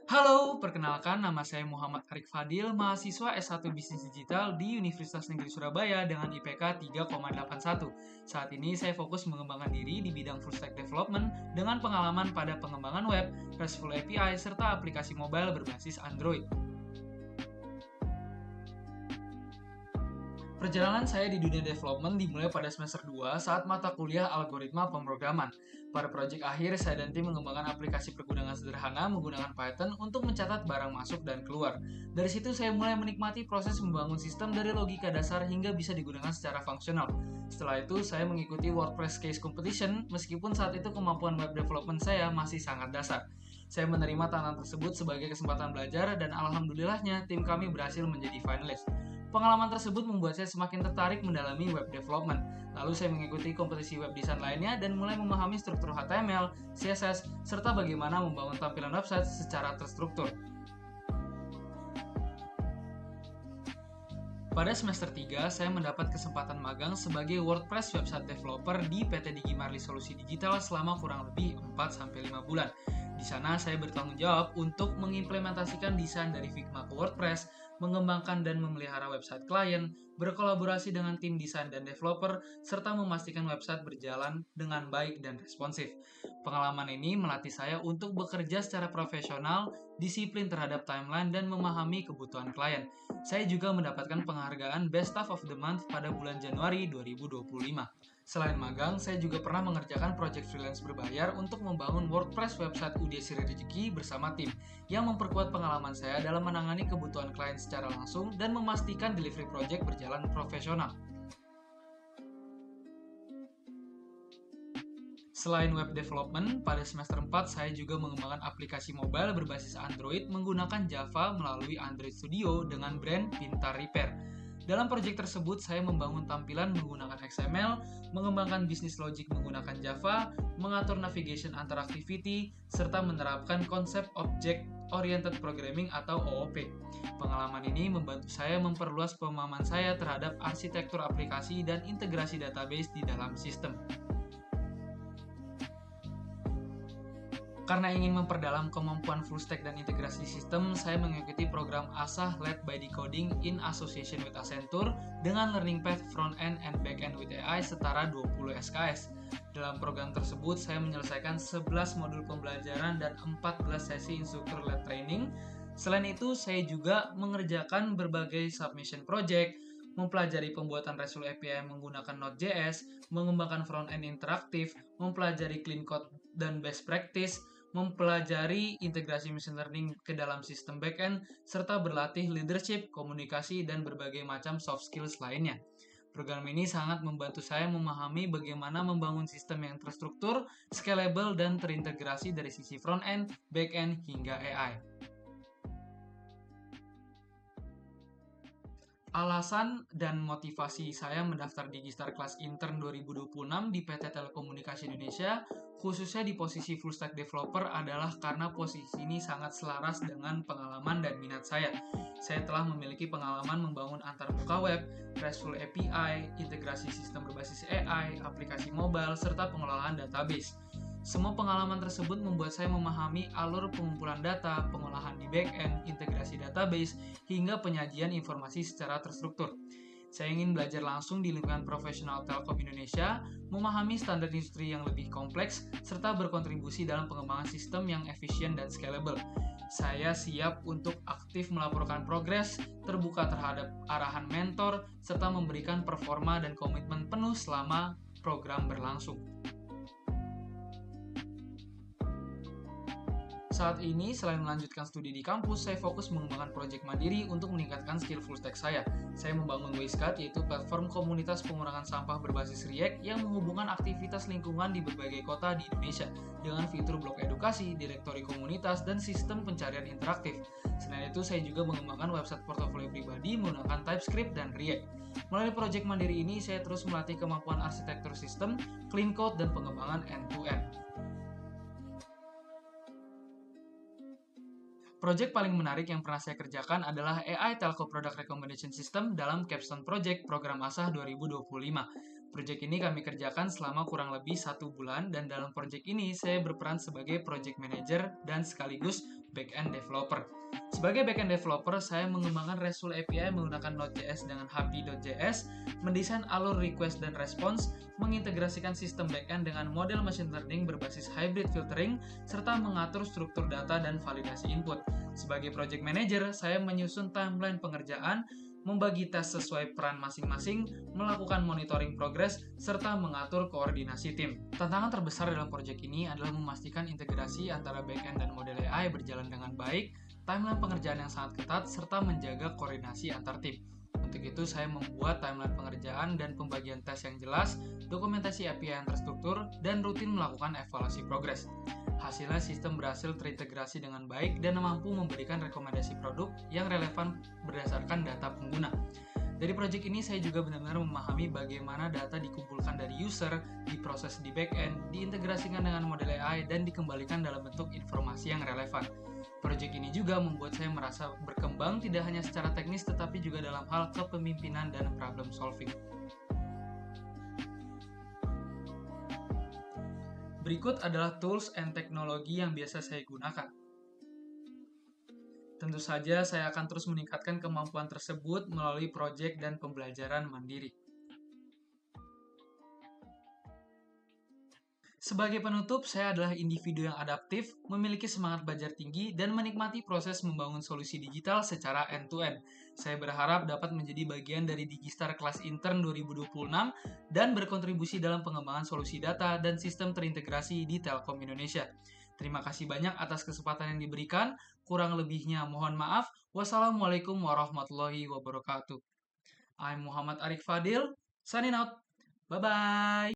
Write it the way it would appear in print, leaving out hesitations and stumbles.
Halo, perkenalkan nama saya Muhammad Arik Fadil, mahasiswa S1 Bisnis Digital di Universitas Negeri Surabaya dengan IPK 3,81. Saat ini saya fokus mengembangkan diri di bidang full stack development dengan pengalaman pada pengembangan web, RESTful API, serta aplikasi mobile berbasis Android. Perjalanan saya di dunia development dimulai pada semester 2 saat mata kuliah algoritma pemrograman. Pada proyek akhir, saya dan tim mengembangkan aplikasi pergunungan sederhana menggunakan Python untuk mencatat barang masuk dan keluar. Dari situ saya mulai menikmati proses membangun sistem dari logika dasar hingga bisa digunakan secara fungsional. Setelah itu, saya mengikuti WordPress Case Competition meskipun saat itu kemampuan web development saya masih sangat dasar. Saya menerima tantangan tersebut sebagai kesempatan belajar dan alhamdulillahnya tim kami berhasil menjadi finalis. Pengalaman tersebut membuat saya semakin tertarik mendalami web development. Lalu saya mengikuti kompetisi web design lainnya dan mulai memahami struktur HTML, CSS, serta bagaimana membangun tampilan website secara terstruktur. Pada semester 3, saya mendapat kesempatan magang sebagai WordPress website developer di PT Digimarli Solusi Digital selama kurang lebih 4-5 bulan. Di sana saya bertanggung jawab untuk mengimplementasikan desain dari Figma ke WordPress, mengembangkan dan memelihara website klien, berkolaborasi dengan tim desain dan developer, serta memastikan website berjalan dengan baik dan responsif. Pengalaman ini melatih saya untuk bekerja secara profesional, disiplin terhadap timeline, dan memahami kebutuhan klien. Saya juga mendapatkan penghargaan Best Staff of the Month pada bulan Januari 2025. Selain magang, saya juga pernah mengerjakan proyek freelance berbayar untuk membangun WordPress website UD Siri Rezeki bersama tim, yang memperkuat pengalaman saya dalam menangani kebutuhan klien secara langsung dan memastikan delivery project berjalan profesional. Selain web development, pada semester 4 saya juga mengembangkan aplikasi mobile berbasis Android menggunakan Java melalui Android Studio dengan brand Pintar Repair. Dalam proyek tersebut, saya membangun tampilan menggunakan XML, mengembangkan bisnis logic menggunakan Java, mengatur navigation antar activity, serta menerapkan konsep Object Oriented Programming atau OOP. Pengalaman ini membantu saya memperluas pemahaman saya terhadap arsitektur aplikasi dan integrasi database di dalam sistem. Karena ingin memperdalam kemampuan full stack dan integrasi sistem, saya mengikuti program ASAH Led by Decoding in Association with Accenture dengan learning path front-end and back-end with AI setara 20 SKS. Dalam program tersebut, saya menyelesaikan 11 modul pembelajaran dan 14 sesi instructor-led training. Selain itu, saya juga mengerjakan berbagai submission project, mempelajari pembuatan RESTful API menggunakan Node.js, mengembangkan front-end interaktif, mempelajari clean code dan best practice, mempelajari integrasi machine learning ke dalam sistem backend, serta berlatih leadership, komunikasi, dan berbagai macam soft skills lainnya. Program ini sangat membantu saya memahami bagaimana membangun sistem yang terstruktur, scalable, dan terintegrasi dari sisi front-end, back-end, hingga AI. Alasan dan motivasi saya mendaftar di Gistar Kelas Intern 2026 di PT Telekomunikasi Indonesia, khususnya di posisi full stack developer adalah karena posisi ini sangat selaras dengan pengalaman dan minat saya. Saya telah memiliki pengalaman membangun antarmuka web, RESTful API, integrasi sistem berbasis AI, aplikasi mobile, serta pengelolaan database. Semua pengalaman tersebut membuat saya memahami alur pengumpulan data, pengolahan di back-end, integrasi database, hingga penyajian informasi secara terstruktur. Saya ingin belajar langsung di lingkungan profesional Telkom Indonesia, memahami standar industri yang lebih kompleks, serta berkontribusi dalam pengembangan sistem yang efisien dan scalable. Saya siap untuk aktif melaporkan progres, terbuka terhadap arahan mentor, serta memberikan performa dan komitmen penuh selama program berlangsung. Saat ini, selain melanjutkan studi di kampus, saya fokus mengembangkan proyek mandiri untuk meningkatkan skill full stack saya. Saya membangun WasteCut, yaitu platform komunitas pengurangan sampah berbasis React yang menghubungkan aktivitas lingkungan di berbagai kota di Indonesia dengan fitur blog edukasi, direktori komunitas, dan sistem pencarian interaktif. Selain itu, saya juga mengembangkan website portofolio pribadi menggunakan TypeScript dan React. Melalui proyek mandiri ini, saya terus melatih kemampuan arsitektur sistem, clean code, dan pengembangan end-to-end. Project paling menarik yang pernah saya kerjakan adalah AI Telco Product Recommendation System dalam Capstone Project Program ASAH 2025. Proyek ini kami kerjakan selama kurang lebih 1 bulan, dan dalam proyek ini saya berperan sebagai project manager dan sekaligus backend developer. Sebagai backend developer, saya mengembangkan RESTful API menggunakan Node.js dengan Happy.js, mendesain alur request dan response, mengintegrasikan sistem backend dengan model machine learning berbasis hybrid filtering, serta mengatur struktur data dan validasi input. Sebagai project manager, saya menyusun timeline pengerjaan, membagi tes sesuai peran masing-masing, melakukan monitoring progress, serta mengatur koordinasi tim. Tantangan terbesar dalam proyek ini adalah memastikan integrasi antara backend dan model AI berjalan dengan baik, timeline pengerjaan yang sangat ketat, serta menjaga koordinasi antar tim. Untuk itu, saya membuat timeline pengerjaan dan pembagian tes yang jelas, dokumentasi API yang terstruktur, dan rutin melakukan evaluasi progres. Hasilnya, sistem berhasil terintegrasi dengan baik dan mampu memberikan rekomendasi produk yang relevan berdasarkan data pengguna. Dari proyek ini, saya juga benar-benar memahami bagaimana data dikumpulkan dari user, diproses di backend, diintegrasikan dengan model AI, dan dikembalikan dalam bentuk informasi yang relevan. Proyek ini juga membuat saya merasa berkembang tidak hanya secara teknis tetapi juga dalam hal kepemimpinan dan problem solving. Berikut adalah tools and teknologi yang biasa saya gunakan. Tentu saja saya akan terus meningkatkan kemampuan tersebut melalui proyek dan pembelajaran mandiri. Sebagai penutup, saya adalah individu yang adaptif, memiliki semangat belajar tinggi, dan menikmati proses membangun solusi digital secara end-to-end. Saya berharap dapat menjadi bagian dari Digistar Kelas Intern 2026 dan berkontribusi dalam pengembangan solusi data dan sistem terintegrasi di Telkom Indonesia. Terima kasih banyak atas kesempatan yang diberikan. Kurang lebihnya mohon maaf. Wassalamualaikum warahmatullahi wabarakatuh. I'm Muhammad Arif Fadil, signing out. Bye-bye.